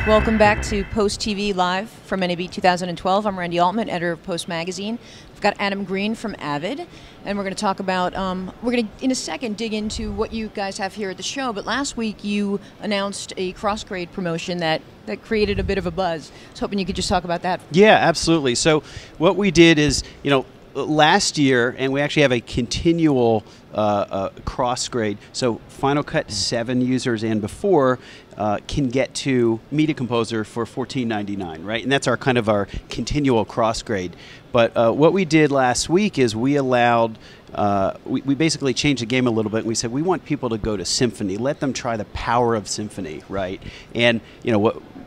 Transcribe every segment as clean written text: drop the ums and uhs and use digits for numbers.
Welcome back to Post TV Live from NAB 2012. I'm Randy Altman, editor of Post Magazine. We've got Adam Green from Avid, and we're going to talk about, we're going to, in a second, dig into what you guys have here at the show. But last week you announced a cross-grade promotion that created a bit of a buzz. I was hoping you could just talk about that. Yeah, absolutely. So what we did is, last year, and we actually have a continual cross-grade, so Final Cut 7 users and before can get to Media Composer for $14.99, right? And that's our kind of our continual cross-grade. But what we did last week is we allowed, we basically changed the game a little bit, and we said we want people to go to Symphony, let them try the power of Symphony, right? And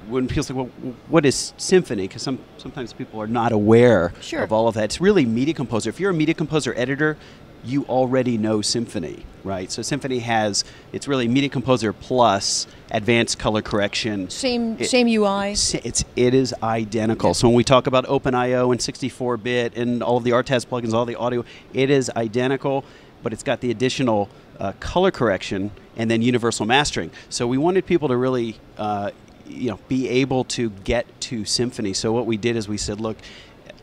when people say, well, what is Symphony? Because sometimes people are not aware of all of that. It's really Media Composer. If you're a Media Composer editor, you already know Symphony, right? So Symphony has, it's really Media Composer plus advanced color correction. Same UI? It is identical. So when we talk about OpenIO and 64-bit and all of the RTAS plugins, all the audio, it is identical, but it's got the additional color correction and then universal mastering. So we wanted people to really be able to get to Symphony. So what we did is we said, look,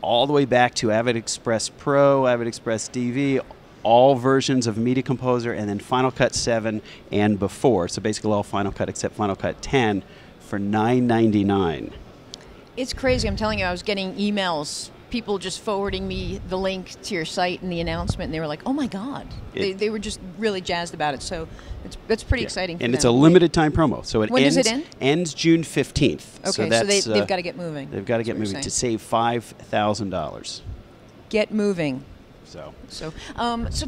all the way back to Avid Express Pro, Avid Express DV, all versions of Media Composer, and then Final Cut 7 and before. So basically all Final Cut except Final Cut 10 for $9.99. It's crazy. I'm telling you, I was getting emails, people just forwarding me the link to your site and the announcement, and they were like, oh my God. They were just really jazzed about it. So that's pretty exciting for and them. it's a limited time promo. So when does it end? Ends June 15th. Okay, so they've got to get moving. They've got to get moving to save $5,000. Get moving. So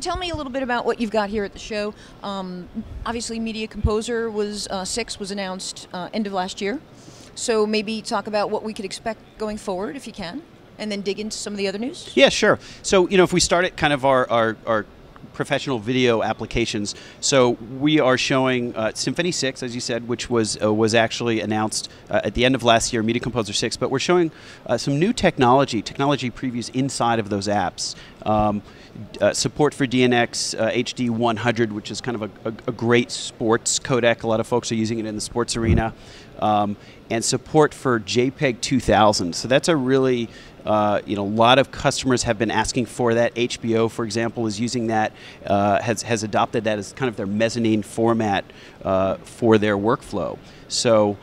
tell me a little bit about what you've got here at the show. Obviously, Media Composer 6 was announced end of last year. So maybe talk about what we could expect going forward, if you can, and then dig into some of the other news. Yeah, sure. So if we start at kind of our professional video applications, so we are showing Symphony 6, as you said, which was actually announced at the end of last year, Media Composer 6, but we're showing some new technology previews inside of those apps. Support for DNX HD 100, which is kind of a great sports codec. A lot of folks are using it in the sports arena. And support for JPEG 2000. So that's a really, a lot of customers have been asking for that. HBO, for example, is using that, has adopted that as kind of their mezzanine format for their workflow. So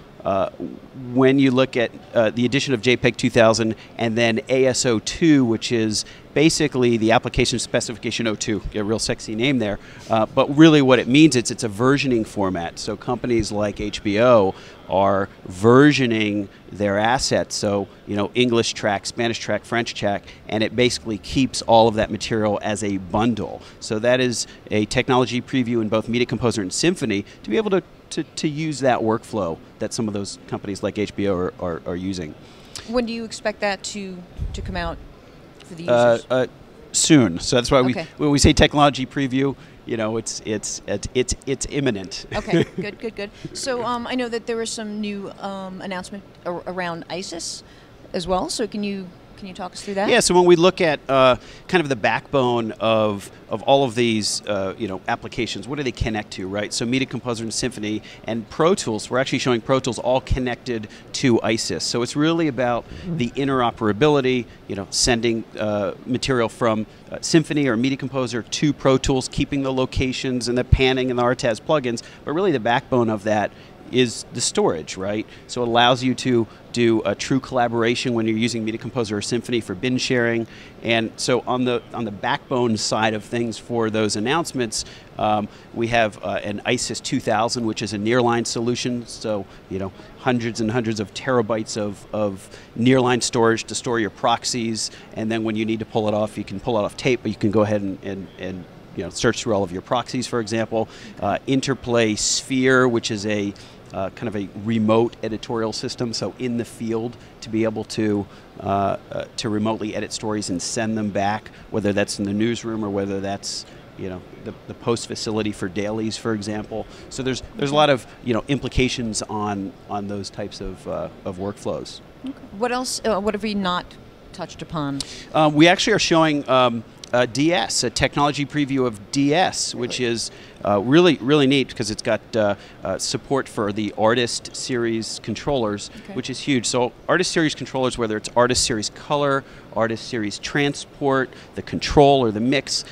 when you look at the addition of JPEG 2000 and then ASO2, which is basically the application specification 02, a real sexy name there, but really what it means it's a versioning format. So companies like HBO are versioning their assets, so English track, Spanish track, French track, and it basically keeps all of that material as a bundle. So that is a technology preview in both Media Composer and Symphony to be able to use that workflow that some of those companies like HBO are using. When do you expect that to come out for the users? Soon. So that's why when we say technology preview, it's imminent. Okay, good. So I know that there was some new announcement around ISIS as well. So can you talk us through that? Yeah. So when we look at kind of the backbone of all of these applications, what do they connect to, right? So Media Composer and Symphony and Pro Tools. We're actually showing Pro Tools all connected to ISIS. So it's really about the interoperability. Sending material from Symphony or Media Composer to Pro Tools, keeping the locations and the panning and the RTAS plugins. But really, the backbone of that is the storage, right? So it allows you to do a true collaboration when you're using Media Composer or Symphony for bin sharing. And so on the backbone side of things for those announcements, we have an ISIS 2000, which is a nearline solution. So hundreds and hundreds of terabytes of nearline storage to store your proxies. And then when you need to pull it off, you can pull it off tape, but you can go ahead and search through all of your proxies, for example. Interplay Sphere, which is a kind of a remote editorial system, so in the field to be able to remotely edit stories and send them back, whether that's in the newsroom or whether that's the post facility for dailies, for example. So there's a lot of implications on those types of workflows. Okay. What else? What have we not touched upon? We actually are showing DS, a technology preview of DS, which is really neat because it's got support for the Artist Series controllers, which is huge. So Artist Series controllers, whether it's Artist Series Color, Artist Series Transport, the Control, or the Mix,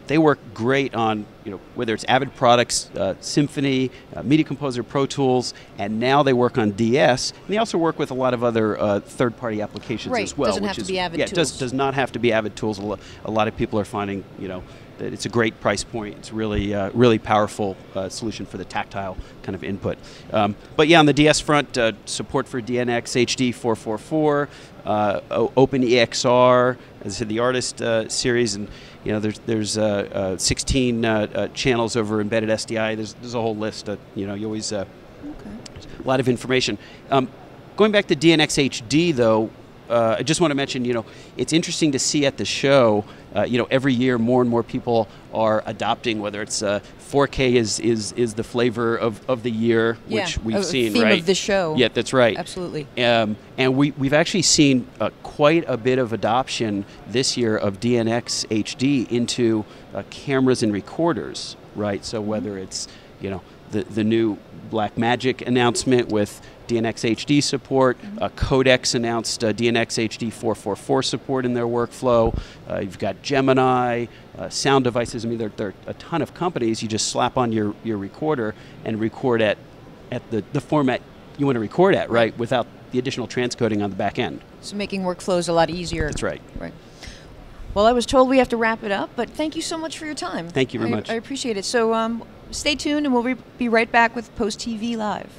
they work great on whether it's Avid products, Symphony, Media Composer, Pro Tools, and now they work on DS. And they also work with a lot of other third-party applications as well. Doesn't have to be Avid tools. Does not have to be Avid tools. A lot of people are finding that it's a great price point. It's really powerful solution for the tactile kind of input. But yeah, on the DS front, support for DNX HD 444, OpenEXR, as I said, the Artist Series, and there's 16 channels over embedded SDI. There's a whole list. You always a lot of information. Going back to DNX HD though. I just want to mention, it's interesting to see at the show, every year more and more people are adopting, whether it's 4K is the flavor of the year, which we've seen, theme right? of the show. Yeah, that's right. Absolutely. And we've actually seen quite a bit of adoption this year of DNX HD into cameras and recorders, right? So whether it's, the new Blackmagic announcement with DNX HD support. Codex announced DNX HD 444 support in their workflow. You've got Gemini, sound devices. I mean, there are a ton of companies. You just slap on your recorder and record at the format you want to record at, right, without the additional transcoding on the back end. So making workflows a lot easier. That's right. Right. Well, I was told we have to wrap it up, but thank you so much for your time. Thank you very much. I appreciate it. So stay tuned, and we'll be right back with Post TV Live.